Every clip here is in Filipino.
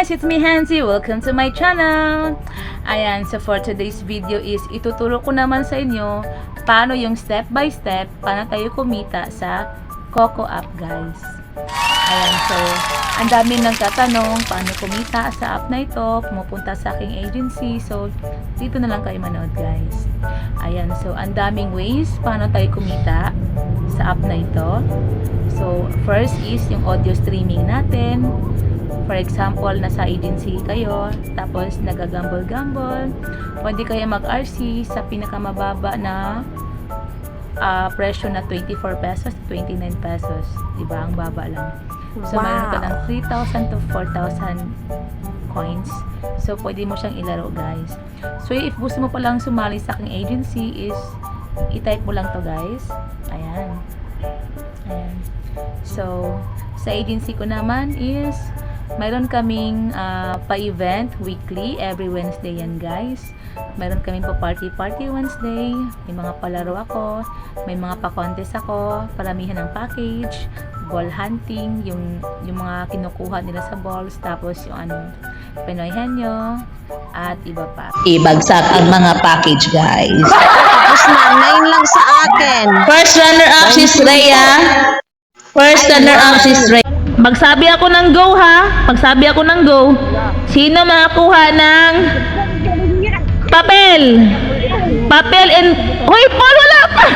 guys, it's me Hansi. Welcome to my channel. Ayan, so for today's video is ituturo ko naman sa inyo paano yung step by step paano tayo kumita sa Coco app, guys. Ayan, so ang dami nagtatanong paano kumita sa app na ito, pumupunta sa aking agency. So dito na lang kayo manood, guys. Ayan, so ang daming ways paano tayo kumita sa app na ito. So first is yung audio streaming natin. For example, nasa agency kayo, tapos nagagamble-gamble, pwede kayo mag-RC sa pinakamababa na presyo na 24 pesos, 29 pesos. Diba? Ang baba lang. So, meron ka ng 3,000 to 4,000 coins. So, pwede mo siyang ilaro, guys. So, if gusto mo palang sumali sa aking agency is, i-type mo lang to, guys. Ayan. Ayan. So, sa agency ko naman is, mayroon kaming pa-event weekly, every Wednesday yan, guys. Mayroon kaming pa-party Wednesday. May mga palaro ako, may mga pa-contest ako, paramihan ng package, ball hunting, yung mga kinukuha nila sa balls, tapos yung Pinoy Henyo, at iba pa. Ibagsak ang mga package, guys. Tapos na, 9 lang sa akin. First runner-up si Rhea. First runner-up si Rhea. Magsabi ako ng go, ha? Magsabi ako ng go. Sino makakuha ng papel? Papel and... Hoy, Paul, wala pa!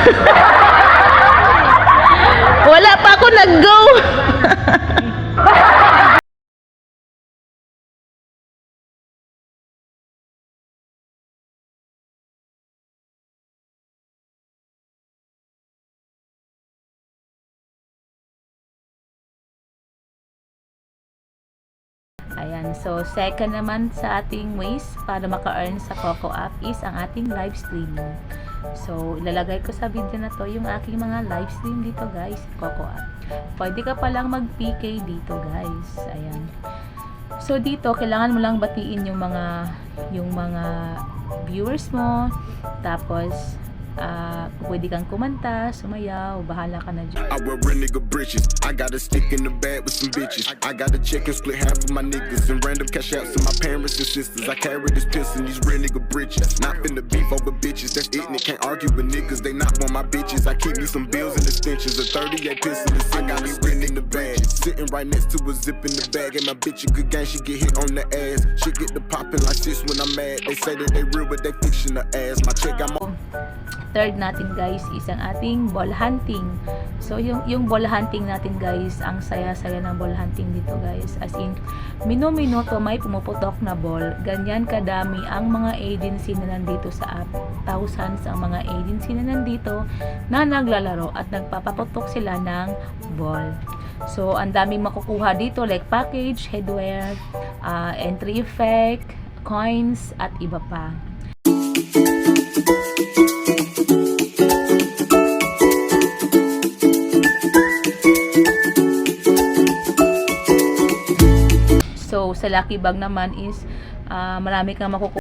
Wala pa ako nag-go. Ayan, so second naman sa ating ways para maka-earn sa Coco app is ang ating live streaming. So, ilalagay ko sa video na to yung aking mga live stream dito, guys, Coco app. Pwede ka palang mag-PK dito, guys. Ayan. So, dito, kailangan mo lang batiin yung mga viewers mo. Tapos, pwede kang kumanta, sumayaw, bahala ka na dyan. I wear real nigga britches. I got a stick in the bag with some bitches. I got a check and split half of my niggas and random cash outs to my parents and sisters. I carry this pistol in these real nigga britches. Not finna beef over bitches. That's it, and it can't argue with niggas. They not want my bitches. I keep me some bills and extensions. A 38 pistol. I got me real in the bag. Sitting right next to a zip in the bag. And my bitch a good gang. She get hit on the ass. She get the popping like sis when I'm mad. They say that they real, but they fiction the ass. My check I'm on. Third natin, guys, is ang ating ball hunting. So yung ball hunting natin, guys, ang saya-saya ng ball hunting dito, guys. As in, minuto may pumuputok na ball. Ganyan kadami ang mga agency na nandito sa app. Thousands ang mga agency na nandito na naglalaro at nagpapaputok sila ng ball. So ang daming makukuha dito like package, headwear, entry effect, coins, at iba pa. So, sa Lucky Bag naman is marami kang makukuha